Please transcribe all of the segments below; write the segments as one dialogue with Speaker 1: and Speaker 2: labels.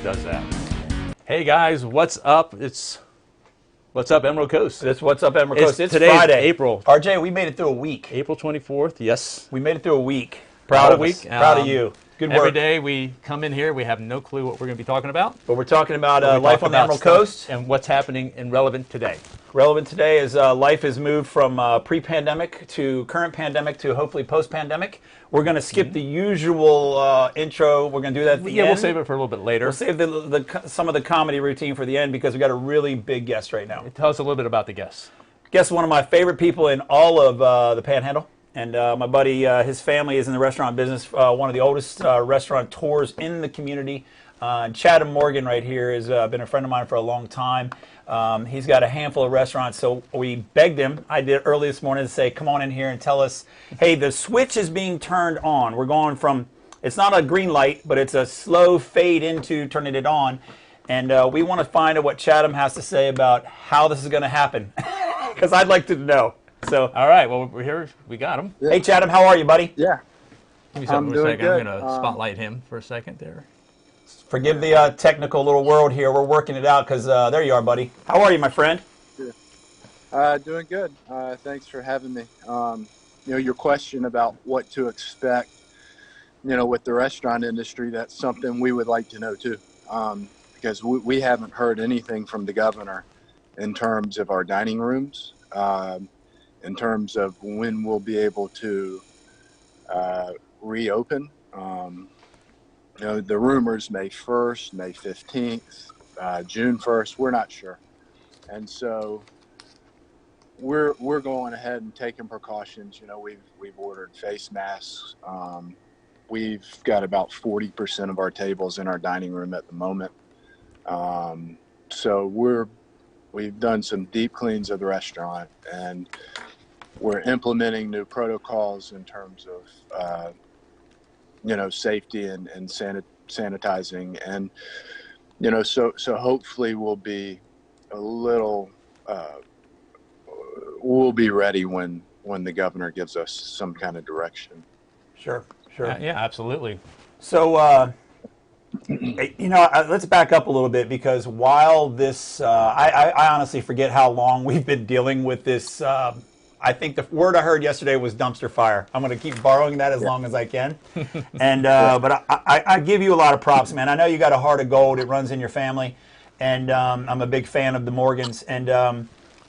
Speaker 1: does that. Hey guys, what's up? What's up, Emerald Coast?
Speaker 2: It's What's Up, Emerald Coast. It's
Speaker 1: today's
Speaker 2: Friday.
Speaker 1: April.
Speaker 2: RJ, we made it through a week.
Speaker 1: April 24th, yes.
Speaker 2: We made it through a week. Proud of us. Proud of you. Good work.
Speaker 1: Every day we come in here, we have no clue what we're going to be talking about.
Speaker 2: But we're talking about life on the Emerald Coast.
Speaker 1: And what's happening and relevant today.
Speaker 2: Relevant today is life has moved from pre-pandemic to current pandemic to hopefully post-pandemic. We're going to skip the usual intro. We're going to do that at the end.
Speaker 1: We'll save it for a little bit later.
Speaker 2: We'll save some of the comedy routine for the end because we've got a really big guest right now.
Speaker 1: Tell us a little bit about the guest.
Speaker 2: Guest, one of my favorite people in all of the Panhandle. And my buddy, his family is in the restaurant business, one of the oldest restaurateurs in the community. Chatham Morgan right here has been a friend of mine for a long time. He's got a handful of restaurants, so we begged him, I did early this morning, to say, come on in here and tell us, hey, the switch is being turned on. We're going from, it's not a green light, but it's a slow fade into turning it on. And we want to find out what Chatham has to say about how this is going to happen, because I'd like to know. So,
Speaker 1: all right, well, we're here. We got him.
Speaker 2: Yeah. Hey, Chatham, how are you, buddy?
Speaker 3: Yeah.
Speaker 1: Give me something for a second. Good. I'm going to spotlight him for a second there.
Speaker 2: Forgive the technical little world here. We're working it out because there you are, buddy. How are you, my friend?
Speaker 3: Good. Doing good. Thanks for having me. Your question about what to expect, with the restaurant industry, that's something we would like to know too, because we haven't heard anything from the governor in terms of our dining rooms, in terms of when we'll be able to reopen. The rumors May 1st, May 15th, June 1st, we're not sure. And so we're going ahead and taking precautions. We've ordered face masks. We've got about 40% of our tables in our dining room at the moment. So we've done some deep cleans of the restaurant, and we're implementing new protocols in terms of safety and sanitizing, and so hopefully we'll be a little we'll be ready when the governor gives us some kind of direction.
Speaker 2: Sure.
Speaker 1: Yeah, absolutely.
Speaker 2: So let's back up a little bit, because while this I honestly forget how long we've been dealing with this. I think the word I heard yesterday was dumpster fire. I'm going to keep borrowing that as long as I can. And but I give you a lot of props, man. I know you got a heart of gold. It runs in your family, and I'm a big fan of the Morgans. And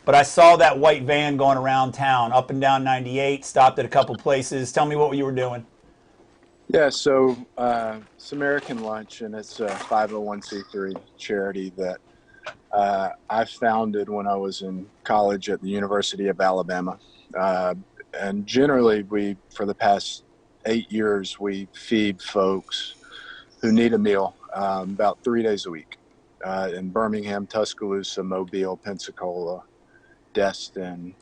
Speaker 2: but I saw that white van going around town, up and down 98. Stopped at a couple places. Tell me what you were doing.
Speaker 3: Yeah, so it's American Lunch, and it's a 501c3 charity that I founded when I was in college at the University of Alabama. And generally, for the past 8 years, we feed folks who need a meal about 3 days a week in Birmingham, Tuscaloosa, Mobile, Pensacola, Destin,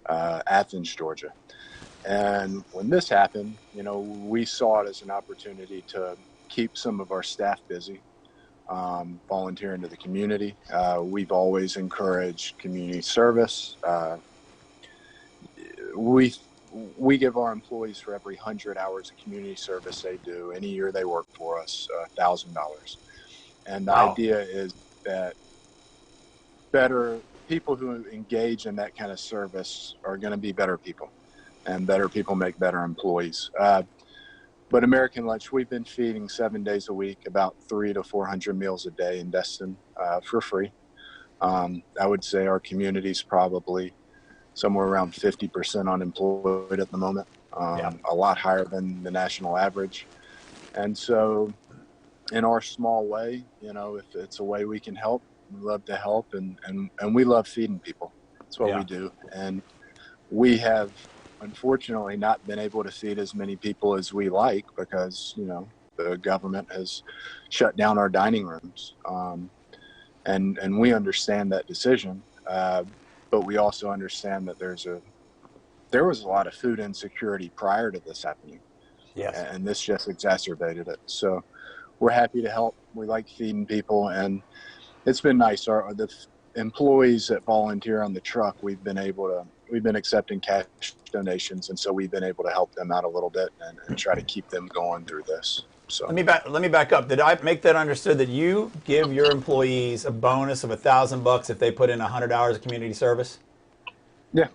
Speaker 3: Athens, Georgia. And when this happened, we saw it as an opportunity to keep some of our staff busy. Volunteering to the community. We've always encouraged community service. We give our employees, for every 100 hours of community service they do, any year they work for us, $1,000. And the idea is that better people who engage in that kind of service are going to be better people, and better people make better employees. But American Lunch, we've been feeding 7 days a week, about 300 to 400 meals a day in Destin for free. I would say our community's probably somewhere around 50% unemployed at the moment, a lot higher than the national average. And so in our small way, if it's a way we can help, we love to help, and we love feeding people. That's what we do. And we have unfortunately not been able to feed as many people as we like, because the government has shut down our dining rooms, and we understand that decision, but we also understand that there was a lot of food insecurity prior to this happening. Yes. And this just exacerbated it. So we're happy to help. We like feeding people, and it's been nice. The employees that volunteer on the truck, we've been accepting cash donations, and so we've been able to help them out a little bit and try to keep them going through this. So
Speaker 2: Let me back up. Did I make that understood that you give your employees a bonus of $1,000 if they put in 100 hours of community service?
Speaker 3: yeah,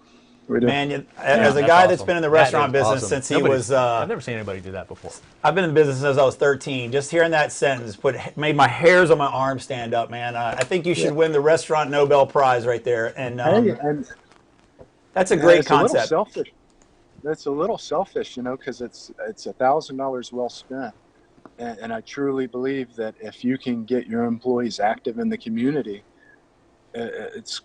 Speaker 3: we do.
Speaker 2: Man, as
Speaker 1: Yeah,
Speaker 2: a
Speaker 1: that's
Speaker 2: guy that's
Speaker 1: awesome.
Speaker 2: been in the
Speaker 1: That
Speaker 2: restaurant
Speaker 1: is
Speaker 2: business
Speaker 1: awesome.
Speaker 2: since he
Speaker 1: Nobody-
Speaker 2: was,
Speaker 1: I've never seen anybody do that before.
Speaker 2: I've been in business since I was 13. Just hearing that sentence made my hairs on my arm stand up, man. I think you should
Speaker 3: Yeah.
Speaker 2: win the restaurant Nobel Prize right there. And
Speaker 3: Hey, and
Speaker 2: that's a great
Speaker 3: it's a little
Speaker 2: concept.
Speaker 3: selfish. That's a little selfish, because it's $1,000 well spent. And I truly believe that if you can get your employees active in the community, it's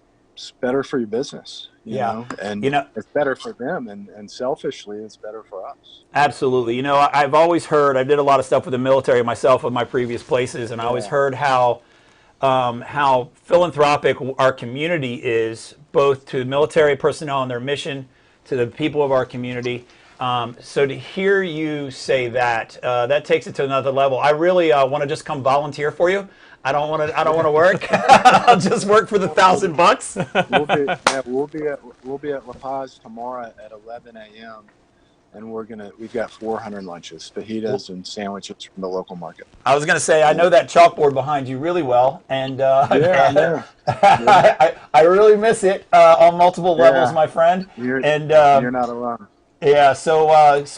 Speaker 3: better for your business,
Speaker 2: Yeah.
Speaker 3: and
Speaker 2: You know,
Speaker 3: it's better for them, and selfishly, it's better for us.
Speaker 2: absolutely. You know, I've always heard, I did a lot of stuff with the military myself with my previous places, and I always
Speaker 3: Yeah.
Speaker 2: heard how philanthropic our community is, both to military personnel and their mission, to the people of our community. So to hear you say that, that takes it to another level. I really want to just come volunteer for you. I don't want to. I don't want to work. I'll just work for the $1,000.
Speaker 3: We'll be at La Paz tomorrow at 11 a.m. and we've got 400 lunches, fajitas and sandwiches from the local market.
Speaker 2: I was going to say, I know that chalkboard behind you really well, and
Speaker 3: Yeah.
Speaker 2: I really miss it on multiple levels, my friend.
Speaker 3: You're not alone.
Speaker 2: Yeah, so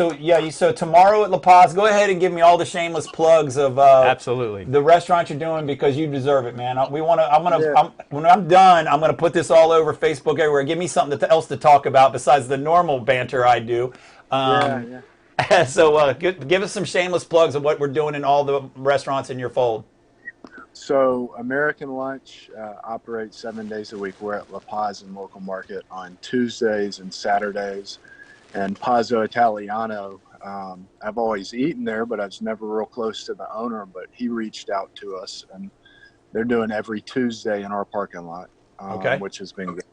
Speaker 2: tomorrow at La Paz, go ahead and give me all the shameless plugs of
Speaker 1: Absolutely.
Speaker 2: the restaurant you're doing, because you deserve it, man.
Speaker 3: Yeah.
Speaker 2: When I'm done, I'm gonna put this all over Facebook everywhere. Give me something else to talk about besides the normal banter I do.
Speaker 3: Yeah.
Speaker 2: So give us some shameless plugs of what we're doing in all the restaurants in your fold.
Speaker 3: So American Lunch operates 7 days a week. We're at La Paz and Local Market on Tuesdays and Saturdays. And Pazzo Italiano, I've always eaten there, but I was never real close to the owner. But he reached out to us, and they're doing every Tuesday in our parking lot, which has been good.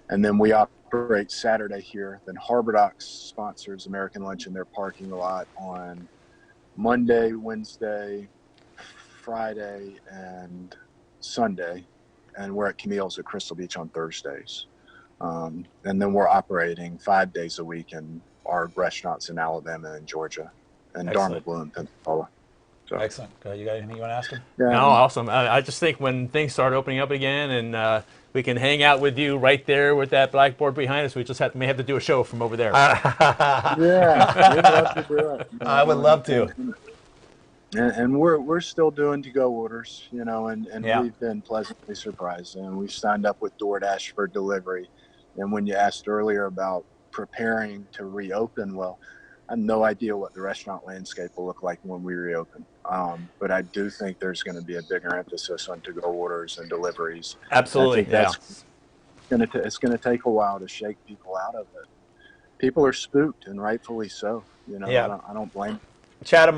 Speaker 3: And then we operate Saturday here. Then Harbor Docks sponsors American Lunch in their parking lot on Monday, Wednesday, Friday, and Sunday. And we're at Camille's at Crystal Beach on Thursdays. And then we're operating 5 days a week in our restaurants in Alabama and Georgia, and Dharma Blue in Pensacola. So.
Speaker 2: Excellent. You got anything you want to ask him?
Speaker 3: Yeah.
Speaker 1: No, awesome. I just think when things start opening up again and we can hang out with you right there with that blackboard behind us, we just may have to do a show from over there.
Speaker 3: Yeah, we'd love to do it.
Speaker 2: I would love to.
Speaker 3: And we're still doing to-go orders, and
Speaker 2: Yeah.
Speaker 3: we've been pleasantly surprised. And we've signed up with DoorDash for delivery. And when you asked earlier about preparing to reopen, well, I have no idea what the restaurant landscape will look like when we reopen. But I do think there's going to be a bigger emphasis on to-go orders and deliveries.
Speaker 2: Absolutely.
Speaker 3: It's going to take a while to shake people out of it. People are spooked, and rightfully so.
Speaker 2: Yeah.
Speaker 3: I don't blame them.
Speaker 2: Chatham,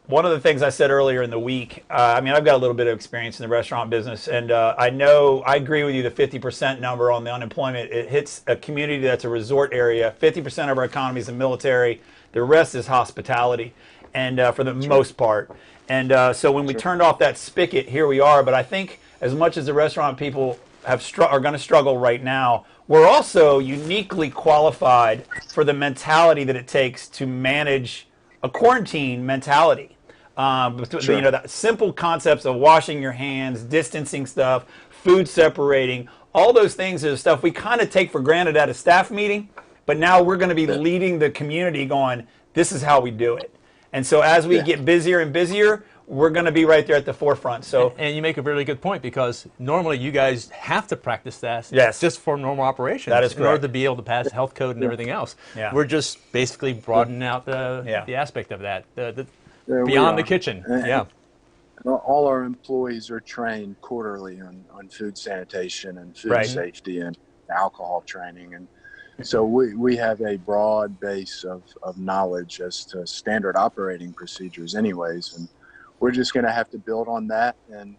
Speaker 2: one of the things I said earlier in the week, I've got a little bit of experience in the restaurant business, and I agree with you, the 50% number on the unemployment. It hits a community that's a resort area. 50% of our economy is the military. The rest is hospitality, and for the most part. And so when we turned off that spigot, here we are. But I think as much as the restaurant people are going to struggle right now, we're also uniquely qualified for the mentality that it takes to manage a quarantine mentality. That simple concepts of washing your hands, distancing stuff, food separating, all those things are stuff we kind of take for granted at a staff meeting, but now we're going to be leading the community going, this is how we do it. And so as we get busier and busier, we're going to be right there at the forefront. So,
Speaker 1: and you make a really good point, because normally you guys have to practice that just for normal operations.
Speaker 2: That is
Speaker 1: in order to be able to pass health code and everything else.
Speaker 2: Yeah.
Speaker 1: We're just basically broadening out the aspect of that, beyond the kitchen.
Speaker 3: All our employees are trained quarterly on food sanitation and food safety and alcohol training. And so we have a broad base of knowledge as to standard operating procedures anyways. And we're just going to have to build on that. And,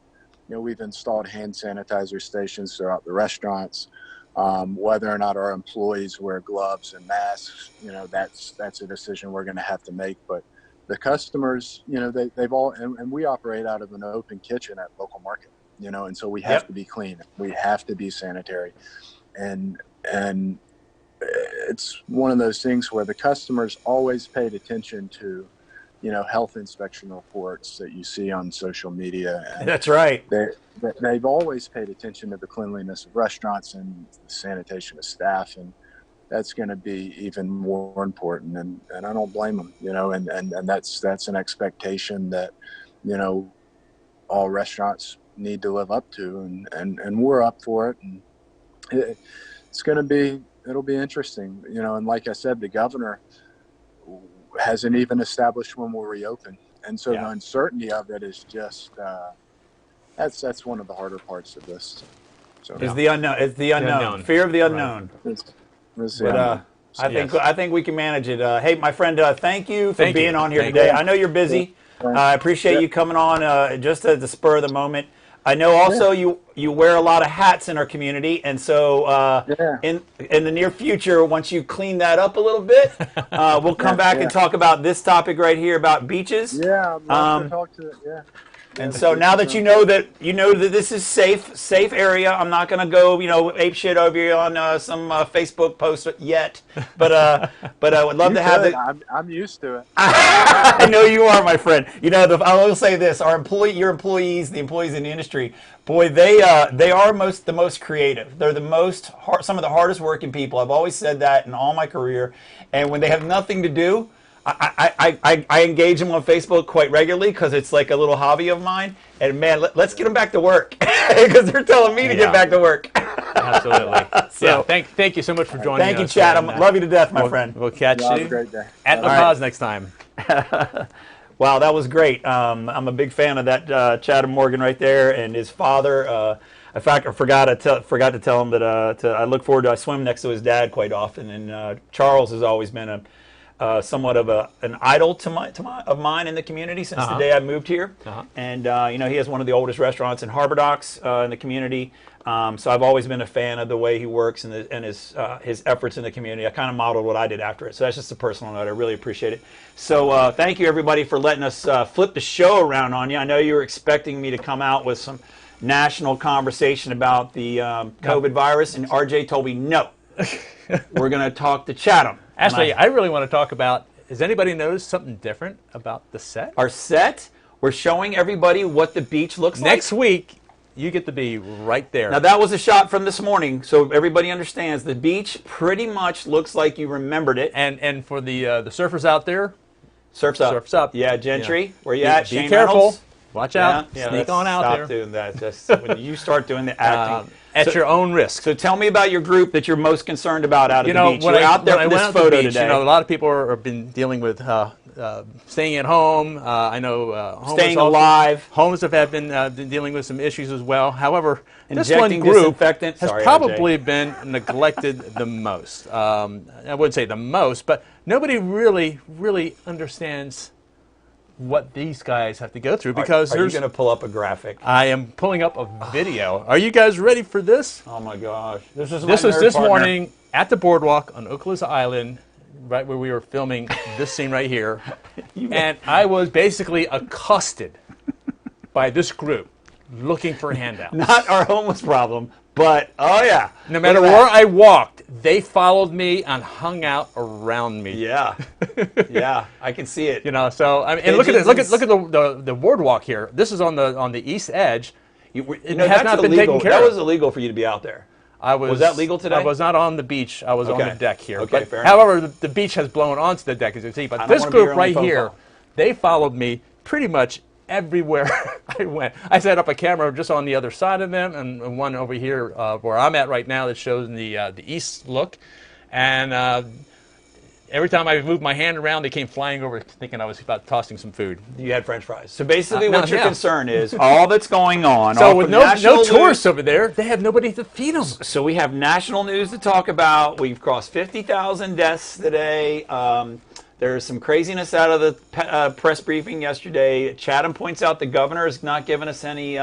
Speaker 3: we've installed hand sanitizer stations throughout the restaurants. Whether or not our employees wear gloves and masks, that's a decision we're going to have to make. But the customers, they've all, and we operate out of an open kitchen at Local Market, and so we have to be clean. We have to be sanitary. And it's one of those things where the customers always paid attention to health inspection reports that you see on social media. And
Speaker 2: That's right.
Speaker 3: They've always paid attention to the cleanliness of restaurants and the sanitation of staff, and that's going to be even more important. And I don't blame them, and that's an expectation that, all restaurants need to live up to, and we're up for it. And it'll be interesting, and like I said, the governor hasn't even established when we'll reopen. And so the uncertainty of it is just, that's one of the harder parts of this. So
Speaker 2: It's the unknown. It's the unknown. Fear of the unknown.
Speaker 3: it's the
Speaker 2: But
Speaker 3: unknown.
Speaker 2: I think we can manage it. Hey, my friend, thank you for
Speaker 1: Thank you.
Speaker 2: being on here
Speaker 1: Thank
Speaker 2: today.
Speaker 3: you.
Speaker 2: I know you're busy. I appreciate you coming on just at the spur of the moment. I know also you wear a lot of hats in our community, and so in the near future, once you clean that up a little bit, we'll come back and talk about this topic right here about beaches.
Speaker 3: Yeah, I'd love to talk to it. Yeah.
Speaker 2: And so now that you know that this is safe area, I'm not going to go ape shit over you on some Facebook post yet, but I would love to have it.
Speaker 3: I'm used to it.
Speaker 2: I know you are, my friend. I will say this: your employees, the employees in the industry, boy, they are the most creative. They're some of the hardest working people. I've always said that in all my career, and when they have nothing to do, I engage them on Facebook quite regularly because it's like a little hobby of mine. And man, let's get them back to work because they're telling me to get back to work.
Speaker 1: Absolutely.
Speaker 2: So,
Speaker 1: thank you so much for joining us.
Speaker 2: thank you, Chatham. Love you to death, my friend.
Speaker 1: We'll catch
Speaker 3: Have
Speaker 1: you
Speaker 3: a great day.
Speaker 1: at La Paz next time.
Speaker 2: Wow, that was great. I'm a big fan of that Chatham Morgan right there and his father. In fact, I forgot to tell him that I look forward to. I swim next to his dad quite often, and Charles has always been somewhat of an idol of mine in the community since the day I moved here. And he has one of the oldest restaurants in Harbor Docks in the community. So I've always been a fan of the way he works and his efforts in the community. I kind of modeled what I did after it. So that's just a personal note. I really appreciate it. So thank you, everybody, for letting us flip the show around on you. I know you were expecting me to come out with some national conversation about the COVID virus, and RJ told me no. We're going to talk to Chatham.
Speaker 1: Actually, I really want to talk about, has anybody noticed something different about the set?
Speaker 2: Our set, we're showing everybody what the beach looks like.
Speaker 1: Next week, you get to be right there.
Speaker 2: Now, that was a shot from this morning, so everybody understands. The beach pretty much looks like you remembered it.
Speaker 1: And for the surfers out there,
Speaker 2: Surf's up.
Speaker 1: Surf's up.
Speaker 2: Yeah, Gentry,
Speaker 1: Yeah.
Speaker 2: where you at?
Speaker 1: Be
Speaker 2: Shane
Speaker 1: careful.
Speaker 2: Reynolds?
Speaker 1: Watch out.
Speaker 2: Yeah,
Speaker 1: Sneak on out
Speaker 2: stop
Speaker 1: there.
Speaker 2: doing that. Just when you start doing the acting.
Speaker 1: At your own risk.
Speaker 2: So tell me about your group that you're most concerned about out at the beach.
Speaker 1: When
Speaker 2: You're out there
Speaker 1: when I
Speaker 2: for
Speaker 1: went
Speaker 2: this
Speaker 1: out to
Speaker 2: photo
Speaker 1: the beach,
Speaker 2: today.
Speaker 1: a lot of people have been dealing with staying at home. I know homeless
Speaker 2: Staying
Speaker 1: also-
Speaker 2: alive.
Speaker 1: Homeless have been dealing with some issues as well. However, this
Speaker 2: Injecting
Speaker 1: one group
Speaker 2: disinfectant.
Speaker 1: has
Speaker 2: Sorry,
Speaker 1: probably been neglected the most. I wouldn't say the most, but nobody really understands what these guys have to go through because
Speaker 2: Are you
Speaker 1: there's.
Speaker 2: going to pull up a graphic?
Speaker 1: I am pulling up a video. Are you guys ready for this?
Speaker 2: Oh my gosh. This
Speaker 1: This was this morning at the boardwalk on Okaloosa Island, right where we were filming this scene right here. And I was basically accosted by this group looking for a handout.
Speaker 2: Not our homeless problem, but oh yeah.
Speaker 1: No matter where I walked, they followed me and hung out around me.
Speaker 2: Yeah. Yeah, I can see it.
Speaker 1: So I mean, and look at the boardwalk here. This is on the east edge. It has
Speaker 2: that's
Speaker 1: not been
Speaker 2: illegal.
Speaker 1: taken care
Speaker 2: That
Speaker 1: of.
Speaker 2: was illegal for you to be out there.
Speaker 1: Was
Speaker 2: that legal today?
Speaker 1: I was not on the beach. I was on
Speaker 2: Okay.
Speaker 1: the deck here.
Speaker 2: Okay,
Speaker 1: But,
Speaker 2: fair enough.
Speaker 1: however, the beach has blown onto the deck, as you can see. But
Speaker 2: I don't
Speaker 1: this
Speaker 2: wanna be your
Speaker 1: group
Speaker 2: only
Speaker 1: right
Speaker 2: phone
Speaker 1: here,
Speaker 2: call.
Speaker 1: they followed me pretty much everywhere I went. I set up a camera just on the other side of them, and one over here where I'm at right now that shows the east look. And every time I moved my hand around, they came flying over, thinking I was about tossing some food.
Speaker 2: You had French fries. So basically,
Speaker 1: No,
Speaker 2: what your
Speaker 1: yeah.
Speaker 2: concern is, all that's going on.
Speaker 1: So
Speaker 2: all
Speaker 1: with
Speaker 2: from
Speaker 1: no
Speaker 2: national news-
Speaker 1: tourists over there, they have nobody to feed them.
Speaker 2: So we have national news to talk about. We've crossed 50,000 deaths today. There's some craziness out of the press briefing yesterday. Chatham points out the governor has not given us any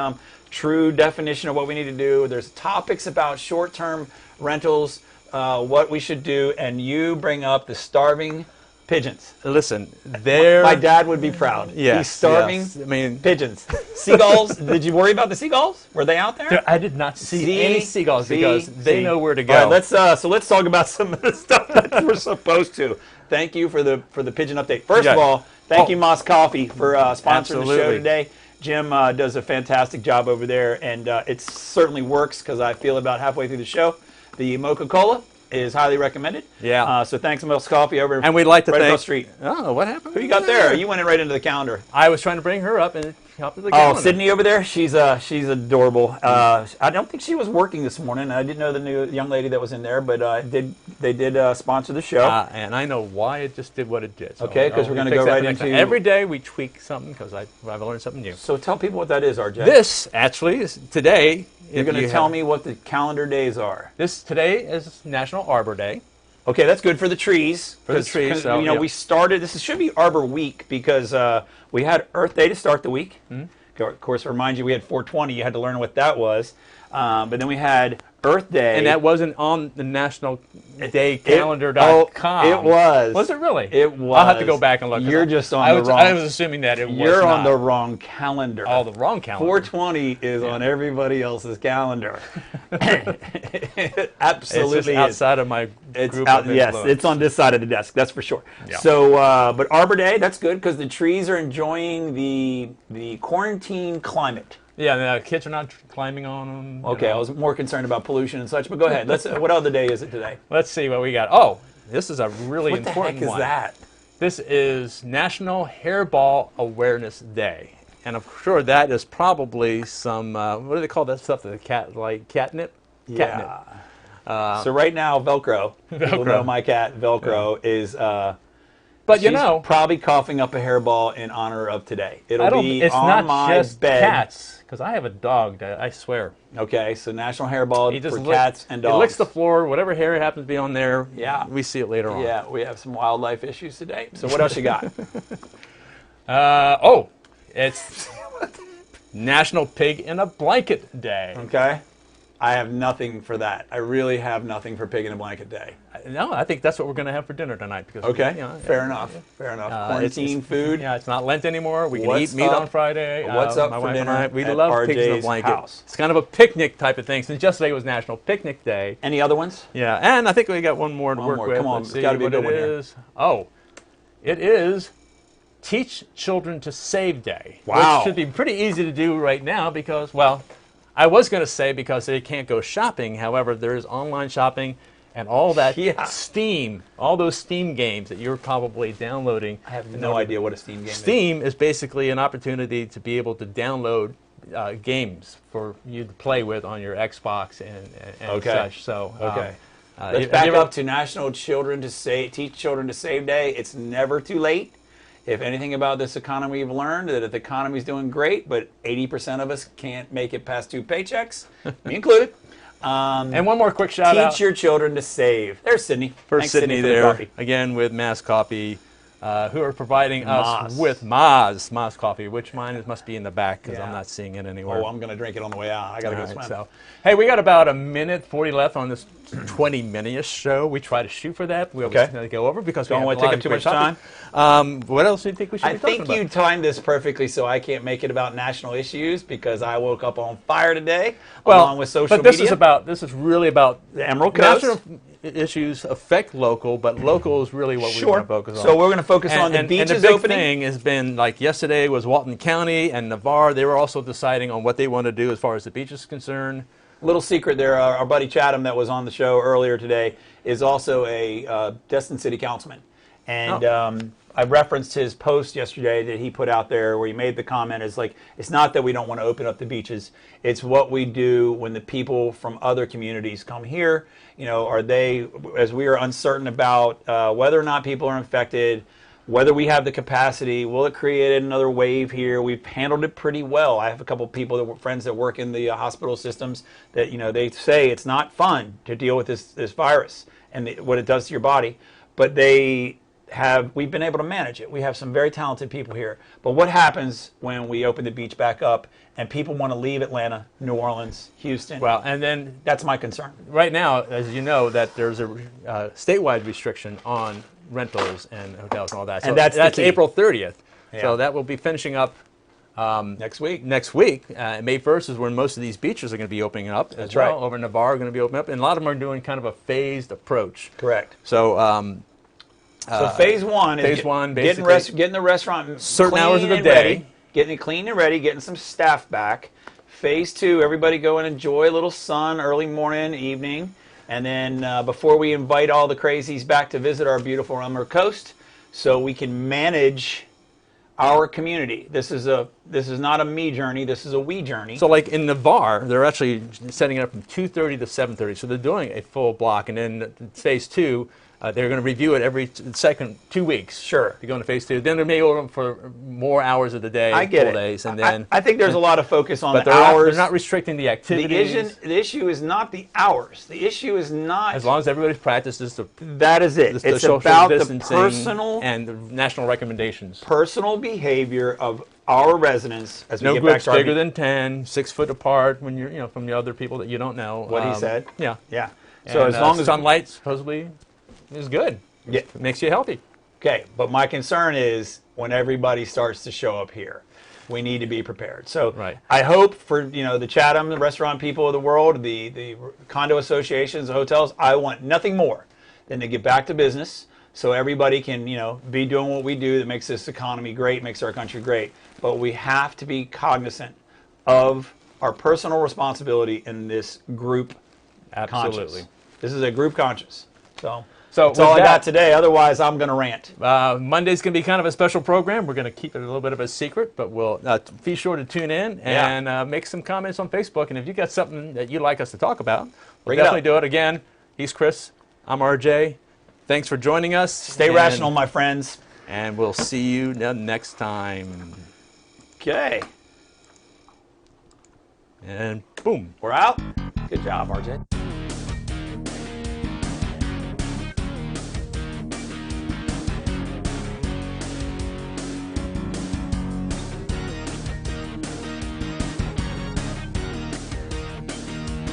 Speaker 2: true definition of what we need to do. There's topics about short-term rentals, what we should do, and you bring up the starving pigeons.
Speaker 1: Listen, they're...
Speaker 2: My dad would be proud.
Speaker 1: Yes,
Speaker 2: He's starving
Speaker 1: yes. I mean,
Speaker 2: pigeons. Seagulls, did you worry about the seagulls? Were they out there?
Speaker 1: I did not see any seagulls because they know where to go.
Speaker 2: All right, let's talk about some of the stuff that we're supposed to. Thank you for the pigeon update. First of all, Thank you, Moss Coffee, for sponsoring the show
Speaker 1: Absolutely.
Speaker 2: today. Jim does a fantastic job over there, and it certainly works because I feel about halfway through the show. The Mocha Cola is highly recommended.
Speaker 1: Yeah.
Speaker 2: So thanks to Moss Coffee over
Speaker 1: And we'd like to
Speaker 2: right
Speaker 1: thank.
Speaker 2: across the street.
Speaker 1: Oh, what happened?
Speaker 2: Who you got there? You went in right into the calendar.
Speaker 1: I was trying to bring her up and help with the
Speaker 2: Oh,
Speaker 1: calendar.
Speaker 2: Sydney over there. She's adorable. I don't think she was working this morning. I didn't know the new young lady that was in there, but they did sponsor the show.
Speaker 1: And I know why it just did what it did. So
Speaker 2: Okay, 'cause we're gonna
Speaker 1: fix
Speaker 2: go
Speaker 1: that
Speaker 2: right
Speaker 1: next
Speaker 2: into-
Speaker 1: time. Every day we tweak something because I've learned something new.
Speaker 2: So tell people what that is, RJ.
Speaker 1: This actually is today.
Speaker 2: You're going to tell me what the calendar days are.
Speaker 1: Today is National Arbor Day.
Speaker 2: Okay, that's good for the trees.
Speaker 1: For the trees,
Speaker 2: 'cause,
Speaker 1: so,
Speaker 2: you know,
Speaker 1: yeah.
Speaker 2: we started. This should be Arbor Week because we had Earth Day to start the week. Of course, remind you, we had 420. You had to learn what that was. But then we had Earth Day,
Speaker 1: And that wasn't on the National Day Calendar.com.
Speaker 2: it was.
Speaker 1: Was it really?
Speaker 2: It was.
Speaker 1: I'll have to go back and look.
Speaker 2: You're just on
Speaker 1: I
Speaker 2: the
Speaker 1: was,
Speaker 2: wrong.
Speaker 1: I was assuming that it was
Speaker 2: You're on
Speaker 1: not.
Speaker 2: the wrong calendar.
Speaker 1: Oh, the wrong calendar.
Speaker 2: 420 is on everybody else's calendar.
Speaker 1: It's
Speaker 2: Absolutely
Speaker 1: just
Speaker 2: is.
Speaker 1: outside of my
Speaker 2: It's
Speaker 1: group
Speaker 2: out,
Speaker 1: of
Speaker 2: yes,
Speaker 1: influence.
Speaker 2: it's on this side of the desk. That's for sure.
Speaker 1: Yeah.
Speaker 2: So, but Arbor Day, that's good because the trees are enjoying the quarantine climate.
Speaker 1: Yeah, the kids are not climbing on them.
Speaker 2: Okay, I was more concerned about pollution and such, but go ahead. Let's. What other day is it today?
Speaker 1: Let's see what we got. Oh, this is a really
Speaker 2: What the
Speaker 1: important
Speaker 2: heck is
Speaker 1: one.
Speaker 2: that?
Speaker 1: This is National Hairball Awareness Day. And I'm sure that is probably some, what do they call that stuff? The cat, like catnip? Catnip.
Speaker 2: Yeah. So right now, Velcro. People know my cat, Velcro, is.
Speaker 1: But you
Speaker 2: she's
Speaker 1: know,
Speaker 2: probably coughing up a hairball in honor of today.
Speaker 1: I
Speaker 2: It'll
Speaker 1: don't,
Speaker 2: be
Speaker 1: it's
Speaker 2: on
Speaker 1: not
Speaker 2: my
Speaker 1: just
Speaker 2: bed.
Speaker 1: cats, because I have a dog, that I swear.
Speaker 2: Okay, so National Hairball
Speaker 1: He just
Speaker 2: for cats and dogs.
Speaker 1: He licks the floor, whatever hair happens to be on there,
Speaker 2: Yeah.
Speaker 1: we see it later on.
Speaker 2: Yeah, we have some wildlife issues today. So what else you got?
Speaker 1: It's National Pig in a Blanket Day.
Speaker 2: Okay. I have nothing for that. I really have nothing for Pig in a Blanket Day.
Speaker 1: No, I think that's what we're going to have for dinner tonight. Because
Speaker 2: Okay.
Speaker 1: you know,
Speaker 2: Fair enough. Fair enough. Quarantine food.
Speaker 1: Yeah, it's not Lent anymore. We can
Speaker 2: What's
Speaker 1: eat meat
Speaker 2: up-
Speaker 1: on Friday.
Speaker 2: what's up
Speaker 1: my
Speaker 2: for
Speaker 1: wife and
Speaker 2: dinner
Speaker 1: I, we
Speaker 2: at
Speaker 1: love pigs in a
Speaker 2: RJ's
Speaker 1: blanket.
Speaker 2: house?
Speaker 1: It's kind of a picnic type of thing. Since yesterday was National Picnic Day.
Speaker 2: Any other ones?
Speaker 1: Yeah, and I think we got one more to
Speaker 2: One
Speaker 1: work
Speaker 2: more.
Speaker 1: with.
Speaker 2: Come on,
Speaker 1: Let's
Speaker 2: it's
Speaker 1: see
Speaker 2: gotta be a
Speaker 1: what
Speaker 2: good
Speaker 1: it
Speaker 2: one here.
Speaker 1: is. Oh, it is Teach Children to Save Day.
Speaker 2: Wow.
Speaker 1: Which should be pretty easy to do right now because, well, I was going to say because they can't go shopping. However, there is online shopping and all that
Speaker 2: Yeah.
Speaker 1: Steam, all those Steam games that you're probably downloading.
Speaker 2: I have no idea what a Steam game is.
Speaker 1: Steam is basically an opportunity to be able to download games for you to play with on your Xbox and
Speaker 2: Okay.
Speaker 1: such. So,
Speaker 2: Okay.
Speaker 1: have
Speaker 2: Let's
Speaker 1: you
Speaker 2: back
Speaker 1: ever-
Speaker 2: up to National Teach Children to Save Day. It's never too late. If anything about this economy we've learned, that the economy's doing great, but 80% of us can't make it past 2 paychecks, me included.
Speaker 1: And one more quick shout out
Speaker 2: Teach your children to save. There's Sydney.
Speaker 1: for
Speaker 2: Thanks,
Speaker 1: Sydney
Speaker 2: for the
Speaker 1: there,
Speaker 2: coffee.
Speaker 1: again with Mass Coffee, who are providing us
Speaker 2: Moss.
Speaker 1: with Moss Coffee, which mine must be in the back because I'm
Speaker 2: Yeah.
Speaker 1: not seeing it anywhere.
Speaker 2: Oh, I'm going to drink it on the way out. I got to go
Speaker 1: All right,
Speaker 2: swim.
Speaker 1: so, hey, we got about a minute 40 left on this 20-minute show. We try to shoot for that. We always
Speaker 2: Okay.
Speaker 1: go over because we
Speaker 2: Don't
Speaker 1: have
Speaker 2: want
Speaker 1: a
Speaker 2: to
Speaker 1: lot
Speaker 2: take
Speaker 1: of
Speaker 2: up too
Speaker 1: great
Speaker 2: much time.
Speaker 1: topics. What else do you think we should
Speaker 2: I
Speaker 1: be talking
Speaker 2: think you
Speaker 1: about?
Speaker 2: timed this perfectly so I can't make it about national issues because I woke up on fire today
Speaker 1: Well,
Speaker 2: along with social
Speaker 1: but this
Speaker 2: media.
Speaker 1: this is really about
Speaker 2: The Emerald Coast.
Speaker 1: national issues affect local, but local is really what we
Speaker 2: Sure.
Speaker 1: want to focus on.
Speaker 2: So we're going to focus on the
Speaker 1: and
Speaker 2: beaches
Speaker 1: the big
Speaker 2: opening.
Speaker 1: thing has been like yesterday was Walton County and Navarre. They were also deciding on what they want to do as far as the beach is concerned.
Speaker 2: Little secret there, our buddy Chatham that was on the show earlier today is also a Destin City Councilman. And I referenced his post yesterday that he put out there where he made the comment is like, it's not that we don't want to open up the beaches. It's what we do when the people from other communities come here. You know, are they, as we are uncertain about whether or not people are infected, whether we have the capacity, will it create another wave here? We've handled it pretty well. I have a couple of people that were friends that work in the hospital systems that, you know, they say it's not fun to deal with this virus and what it does to your body, but we've been able to manage it. We have some very talented people here. But what happens when we open the beach back up and people want to leave Atlanta, New Orleans, Houston?
Speaker 1: Well, and then
Speaker 2: That's my concern.
Speaker 1: right now, as you know, that there's a statewide restriction on rentals and hotels and all that. So
Speaker 2: And that's the key.
Speaker 1: April 30th.
Speaker 2: Yeah.
Speaker 1: So that will be finishing up
Speaker 2: Next week.
Speaker 1: next week. May 1st is when most of these beaches are going to be opening up.
Speaker 2: That's
Speaker 1: as well.
Speaker 2: right.
Speaker 1: Over in Navarre are going to be opening up. And a lot of them are doing kind of a phased approach.
Speaker 2: Correct.
Speaker 1: So
Speaker 2: So phase one is getting the restaurant
Speaker 1: certain hours of the
Speaker 2: clean and
Speaker 1: day.
Speaker 2: ready, getting it clean and ready, getting some staff back. Phase two, everybody go and enjoy a little sun early morning, evening. And then before we invite all the crazies back to visit our beautiful Rummer Coast, so we can manage our community. This is not a me journey. This is a we journey.
Speaker 1: So like in Navarre, they're actually setting it up from 2:30 to 7:30. So they're doing a full block. And then phase two, they're going to review it every second 2 weeks.
Speaker 2: Sure.
Speaker 1: To go into phase two. Then they may go for more hours of the day,
Speaker 2: I get
Speaker 1: full
Speaker 2: it.
Speaker 1: days, and then.
Speaker 2: I think there's a lot of focus on
Speaker 1: but
Speaker 2: the hours.
Speaker 1: They're not restricting the activities.
Speaker 2: The issue is not the hours. The issue is not.
Speaker 1: As long as everybody practices
Speaker 2: that is it.
Speaker 1: the
Speaker 2: It's
Speaker 1: social
Speaker 2: about the
Speaker 1: distancing
Speaker 2: personal
Speaker 1: and the national recommendations.
Speaker 2: personal behavior of our residents as we
Speaker 1: No
Speaker 2: get back
Speaker 1: groups
Speaker 2: to our
Speaker 1: bigger than 10, 6 foot apart when you're from the other people that you don't know.
Speaker 2: What he said.
Speaker 1: Yeah.
Speaker 2: Yeah. So
Speaker 1: And,
Speaker 2: as long as
Speaker 1: sunlight supposedly is good.
Speaker 2: Yeah.
Speaker 1: It makes you healthy.
Speaker 2: Okay, but my concern is when everybody starts to show up here, we need to be prepared. So
Speaker 1: Right.
Speaker 2: I hope for the Chatham, the restaurant people of the world, the condo associations, the hotels, I want nothing more than to get back to business so everybody can be doing what we do that makes this economy great, makes our country great. But we have to be cognizant of our personal responsibility in this group
Speaker 1: Absolutely.
Speaker 2: conscious. This is a group conscious. So that's
Speaker 1: with
Speaker 2: all I
Speaker 1: that-
Speaker 2: got today. Otherwise, I'm going to rant.
Speaker 1: Monday's going to be kind of a special program. We're going to keep it a little bit of a secret, but we'll be sure to tune in and make some comments on Facebook. And if you got something that you'd like us to talk about, we'll
Speaker 2: Bring it
Speaker 1: definitely
Speaker 2: up.
Speaker 1: do it. Again, he's Chris. I'm RJ. Thanks for joining us.
Speaker 2: Stay rational, my friends.
Speaker 1: And we'll see you next time.
Speaker 2: Okay.
Speaker 1: And boom.
Speaker 2: We're out. Good job, RJ.